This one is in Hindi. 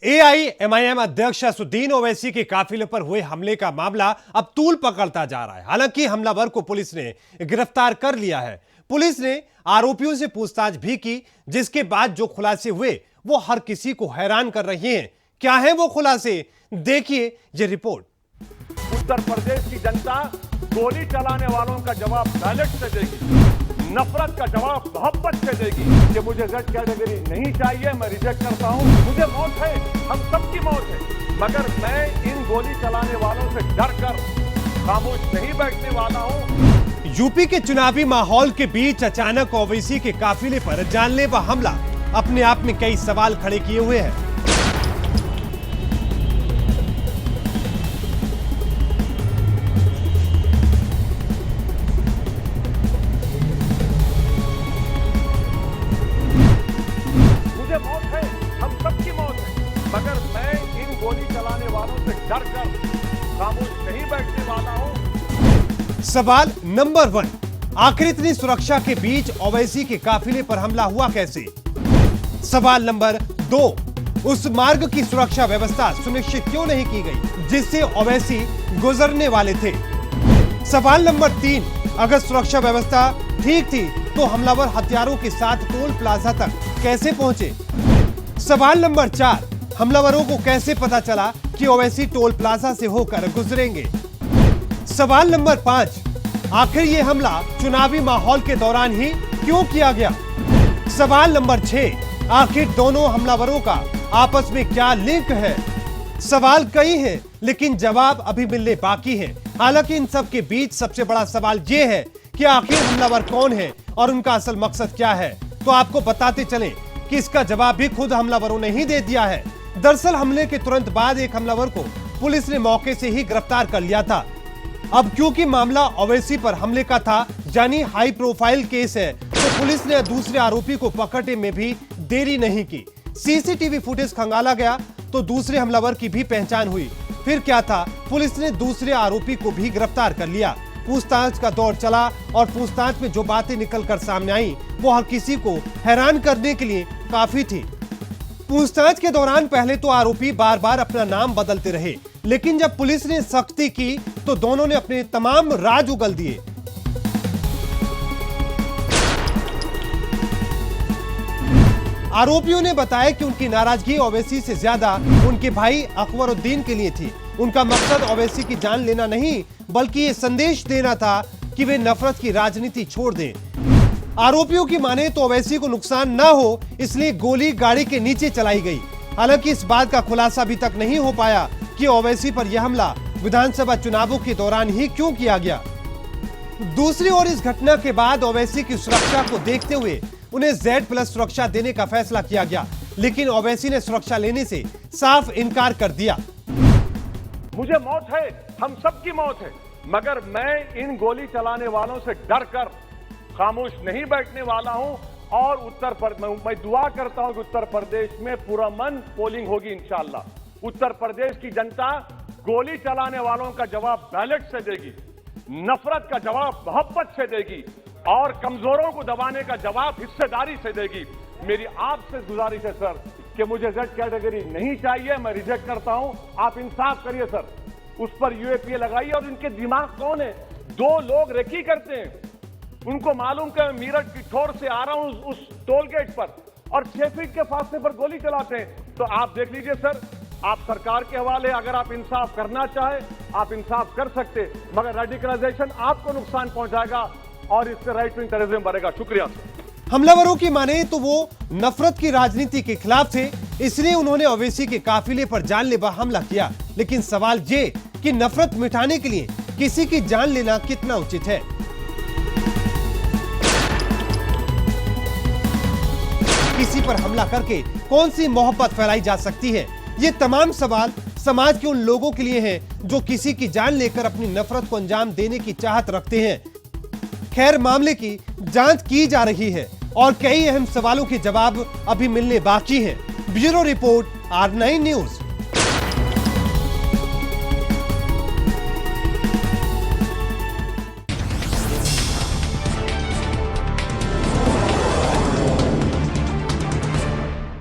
एआईएमआईएम अध्यक्ष असदुद्दीन ओवैसी के काफिले पर हुए हमले का मामला अब तूल पकड़ता जा रहा है। हालांकि हमलावर को पुलिस ने गिरफ्तार कर लिया है। पुलिस ने आरोपियों से पूछताछ भी की, जिसके बाद जो खुलासे हुए वो हर किसी को हैरान कर रहे हैं। क्या है वो खुलासे, देखिए ये रिपोर्ट। उत्तर प्रदेश की जनता गोली चलाने वालों का जवाब बैलेट से देगी, नफरत का जवाब मोहब्बत से देगी। कि मुझे जेड कैटेगरी नहीं चाहिए, मैं रिजेक्ट करता हूं। मुझे मौत है, हम सबकी मौत है, मगर मैं इन गोली चलाने वालों से डर कर खामोश नहीं बैठने वाला हूं। यूपी के चुनावी माहौल के बीच अचानक ओवैसी के काफिले पर जानलेवा हमला अपने आप में कई सवाल खड़े किए हुए हैं। मौत है, हम सबकी मौत है, मगर मैं इन गोली चलाने वालों से डर कर खामोश नहीं बैठने वाला हूं। सवाल नंबर 1, आखिर इतनी सुरक्षा के बीच ओवैसी के काफिले पर हमला हुआ कैसे? सवाल नंबर 2, उस मार्ग की सुरक्षा व्यवस्था सुनिश्चित क्यों नहीं की गई जिससे ओवैसी गुजरने वाले थे? सवाल नंबर 3, अगर सुरक्षा व्यवस्था ठीक थी तो हमलावर हथियारों के साथ टोल प्लाजा तक कैसे पहुंचे? सवाल नंबर 4, हमलावरों को कैसे पता चला कि ओवैसी टोल प्लाजा से होकर गुजरेंगे? सवाल नंबर 5, आखिर ये हमला चुनावी माहौल के दौरान ही क्यों किया गया? सवाल नंबर 6, आखिर दोनों हमलावरों का आपस में क्या लिंक है? सवाल कई हैं, लेकिन जवाब अभी मिलने बाकी है। हालांकि इन सब के बीच सबसे बड़ा सवाल यह है कि आखिर हमलावर कौन है और उनका असल मकसद क्या है। तो आपको बताते चलें कि इसका जवाब भी खुद हमलावरों ने ही दे दिया है। दरअसल हमले के तुरंत बाद एक हमलावर को पुलिस ने मौके से ही गिरफ्तार कर लिया था। अब क्योंकि मामला ओवैसी पर हमले का था, यानी हाई प्रोफाइल केस है, तो पुलिस ने दूसरे आरोपी को पकड़ने में भी देरी नहीं की। सीसीटीवी फुटेज खंगाला गया तो दूसरे हमलावर की भी पहचान हुई। फिर क्या था, पुलिस ने दूसरे आरोपी को भी गिरफ्तार कर लिया। पूछताछ का दौर चला और पूछताछ में जो बातें निकलकर सामने आई वो हर किसी को हैरान करने के लिए काफी थी। पूछताछ के दौरान पहले तो आरोपी बार बार अपना नाम बदलते रहे, लेकिन जब पुलिस ने सख्ती की तो दोनों ने अपने तमाम राज उगल दिए। आरोपियों ने बताया कि उनकी नाराजगी ओवैसी से ज्यादा उनके भाई अकबरुद्दीन के लिए थी। उनका मकसद ओवैसी की जान लेना नहीं, बल्कि ये संदेश देना था कि वे नफरत की राजनीति छोड़ दें। आरोपियों की माने तो ओवैसी को नुकसान ना हो, इसलिए गोली गाड़ी के नीचे चलाई गई। हालांकि इस बात का खुलासा अभी तक नहीं हो पाया कि ओवैसी पर यह हमला विधानसभा चुनावों के दौरान ही क्यों किया गया। दूसरी ओर इस घटना के बाद ओवैसी की सुरक्षा को देखते हुए उन्हें Z+ सुरक्षा देने का फैसला किया गया, लेकिन ओवैसी ने सुरक्षा लेने से साफ इनकार कर दिया। मुझे मौत है, हम सबकी मौत है, मगर मैं इन गोली चलाने वालों से डर कर खामोश नहीं बैठने वाला हूं। और मैं दुआ करता हूं कि उत्तर प्रदेश में पुरअमन पोलिंग होगी इंशाअल्लाह। उत्तर प्रदेश की जनता गोली चलाने वालों का जवाब बैलेट से देगी, नफरत का जवाब मोहब्बत से देगी और कमजोरों को दबाने का जवाब हिस्सेदारी से देगी। मेरी आपसे गुजारिश है सर कि मुझे जेड कैटेगरी नहीं चाहिए, मैं रिजेक्ट करता हूं। आप इंसाफ करिए सर, उस पर यूएपीए लगाइए। और इनके दिमाग कौन है? 2 लोग रेकी करते हैं, उनको मालूम कि मैं मीरठ की ठोर से आ रहा हूं उस टोल गेट पर, और 6 फीट के फासले पर गोली चलाते हैं। तो आप देख लीजिए सर, आप सरकार के हवाले, अगर आप इंसाफ करना चाहे आप इंसाफ कर सकते, मगर रेडिकलाइजेशन आपको नुकसान पहुंचाएगा और इससे राइट विंग टेररिज्म बढ़ेगा। शुक्रिया। हमलावरों की माने तो वो नफरत की राजनीति के खिलाफ थे, इसलिए उन्होंने ओवैसी के काफिले पर जानलेवा हमला किया। लेकिन सवाल ये कि नफरत मिटाने के लिए किसी की जान लेना कितना उचित है? किसी पर हमला करके कौन सी मोहब्बत फैलाई जा सकती है? ये तमाम सवाल समाज के उन लोगों के लिए हैं जो किसी की जान लेकर अपनी नफरत को अंजाम देने की चाहत रखते हैं। खैर, मामले की जांच की जा रही है और कई अहम सवालों के जवाब अभी मिलने बाकी हैं। Bureau report, R9 news.